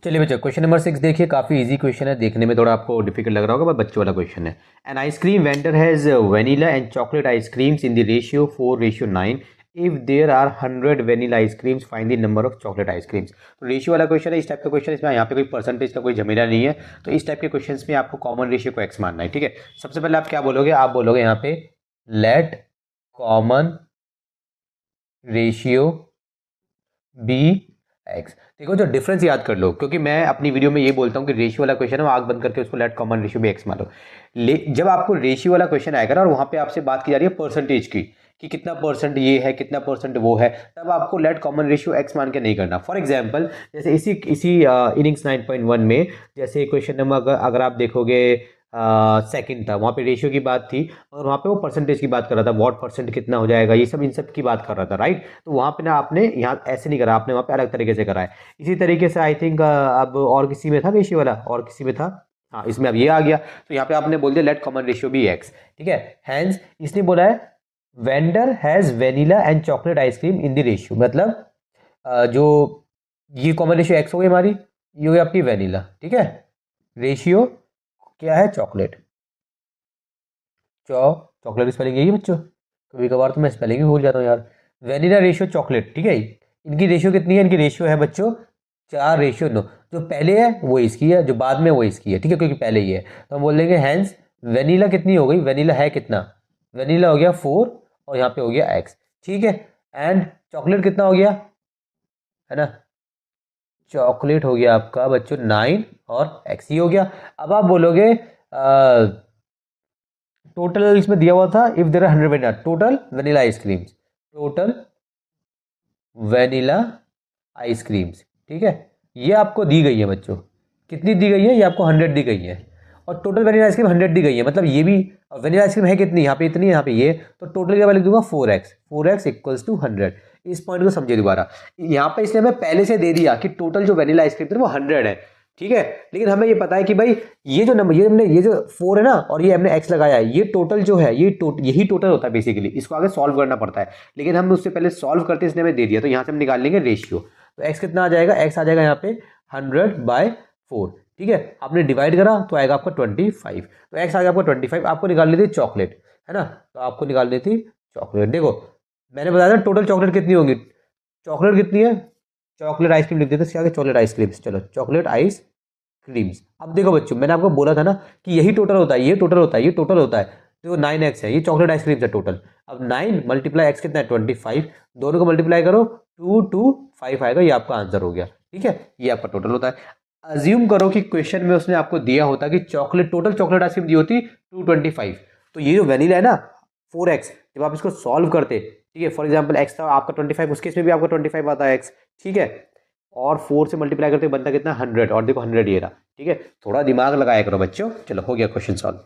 चलिए बच्चों, question number 6 देखिए, काफ़ी इजी क्वेश्चन है, देखने में थोड़ा आपको डिफिकल्ट लग रहा होगा, बट बच्चों वाला क्वेश्चन है। An ice cream vendor has vanilla and chocolate ice creams in the ratio 4:9। If there are 100 vanilla ice creams, find the number of chocolate ice creams. तो रेशियो वाला क्वेश्चन है, इस टाइप का क्वेश्चन, इसमें यहाँ पे कोई परसेंटेज का कोई झमेला नहीं है। तो इस टाइप के क्वेश्चन में आपको कॉमन रेशियो को एक्स मानना है, ठीक है। सबसे पहले आप क्या बोलोगे, आप बोलोगे यहाँ पे let common ratio be X. देखो, जो डिफरेंस याद कर लो, क्योंकि मैं अपनी वीडियो में ये बोलता हूँ कि रेशियो वाला क्वेश्चन है, वो आग बंद करके उसको लेट कॉमन रेशियो भी एक्स मान लो। जब आपको रेशियो वाला क्वेश्चन आएगा ना, और वहाँ पे आपसे बात की जा रही है परसेंटेज की, कि कितना परसेंट ये है, कितना परसेंट वो है, तब आपको लेट कॉमन रेशियो एक्स मान के नहीं करना। फॉर एग्जाम्पल, जैसे इसी इसी इनिंग्स 9.1 में, जैसे क्वेश्चन नंबर अगर आप देखोगे सेकंड था, वहाँ पे रेशियो की बात थी, और वहाँ पे वो परसेंटेज की बात कर रहा था, वॉट परसेंट कितना हो जाएगा, ये सब इन सब की बात कर रहा था, राइट। तो वहाँ पे ना आपने यहाँ ऐसे नहीं करा, आपने वहाँ पे अलग तरीके से करा है। इसी तरीके से आई थिंक अब और किसी में था रेशियो वाला, और किसी में था, हाँ इसमें अब ये आ गया। तो यहाँ पे आपने बोल दिया लेट कॉमन रेशियो भी एक्स, ठीक है। हैंस इसने बोला है vendor has vanilla and chocolate ice cream in the ratio, मतलब जो ये कॉमन रेशियो एक्स हो गई हमारी, ये हो गई आपकी वेनिला, ठीक है। रेशियो क्या है, चॉकलेट। चॉकलेट की स्पेलिंग यही है बच्चों, कभी कभार तो मैं स्पेलिंग भी भूल जाता हूँ यार। वेनिला रेशियो चॉकलेट, ठीक है। इनकी रेशियो कितनी है, इनकी रेशियो है बच्चों 4:9। जो पहले है वो इसकी है, जो बाद में वो इसकी है, ठीक है, क्योंकि पहले ही है। तो हम बोल देंगे हैंस वेनिला कितनी हो गई, वेनिला है कितना, वेनिला हो गया 4, और यहाँ पे हो गया एक्स, ठीक है। एंड चॉकलेट कितना हो गया, है ना, चॉकलेट हो गया आपका बच्चों 9 और एक्स ही हो गया। अब आप बोलोगे टोटल इसमें दिया हुआ था, if there are 100 vanilla, total vanilla ice creams, total vanilla ice creams, ठीक है। ये आपको दी गई है बच्चों, कितनी दी गई है, ये आपको 100 दी गई है, और टोटल वेनिला आइसक्रीम 100 दी गई है, मतलब ये भी वेनिला आइसक्रीम है कितनी, यहाँ पे इतनी, यहाँ पे ये, तो टोटल क्या वैल्यू दूंगा 4x, 4x इक्वल्स टू 100। इस पॉइंट को समझिए दोबारा, यहाँ पे इसलिए हमें पहले से दे दिया कि टोटल जो वेनिला आइसक्रीम थी वो 100 है, ठीक है। लेकिन हमें ये पता है कि भाई ये जो नंबर, ये हमने, ये जो 4 है ना, और ये हमने x लगाया है, ये टोटल जो है, ये यही टोटल होता है बेसिकली, इसको आगे सॉल्व करना पड़ता है, लेकिन हम उससे पहले सॉल्व करते इसने हमें दे दिया, तो यहाँ से हम निकाल लेंगे रेशियो। तो x कितना आ जाएगा, x आ जाएगा यहाँ पे 100/4, ठीक है। आपने डिवाइड करा तो आएगा आपका 25, तो x आ गया आपको 25। आपको निकालनी थी चॉकलेट, है ना, तो आपको निकालनी थी चॉकलेट। देखो मैंने बताया था टोटल चॉकलेट कितनी होगी, चॉकलेट कितनी है, चॉकलेट आइसक्रीम लिख देते इसके आगे, चॉकलेट आइसक्रीम्स, चलो चॉकलेट आइस क्रीम्स। अब देखो बच्चों, मैंने आपको बोला था ना कि यही टोटल होता है, ये टोटल होता है, ये टोटल होता है, तो 9x है, ये चॉकलेट आइसक्रीम्स है टोटल। अब 9 मल्टीप्लाई एक्स कितना है 25, दोनों को मल्टीप्लाई करो 2 2 5 आएगा, ये आपका आंसर हो गया, ठीक है। ये आपका टोटल होता है। अज्यूम करो कि क्वेश्चन में उसने आपको दिया होता कि चॉकलेट, टोटल चॉकलेट आइसक्रीम दी होती 225, तो ये जो वेनिला है ना 4x, जब आप इसको सॉल्व करते, ठीक है, फॉर एग्जाम्पल एक्स था आपका 25, उसके इसमें भी आपका 25 आता है एक्स, ठीक है, और 4 से मल्टीप्लाई करते बनता कितना 100, और देखो 100 ये रहा, ठीक है। थोड़ा दिमाग लगाया करो बच्चों। चलो हो गया क्वेश्चन सॉल्व।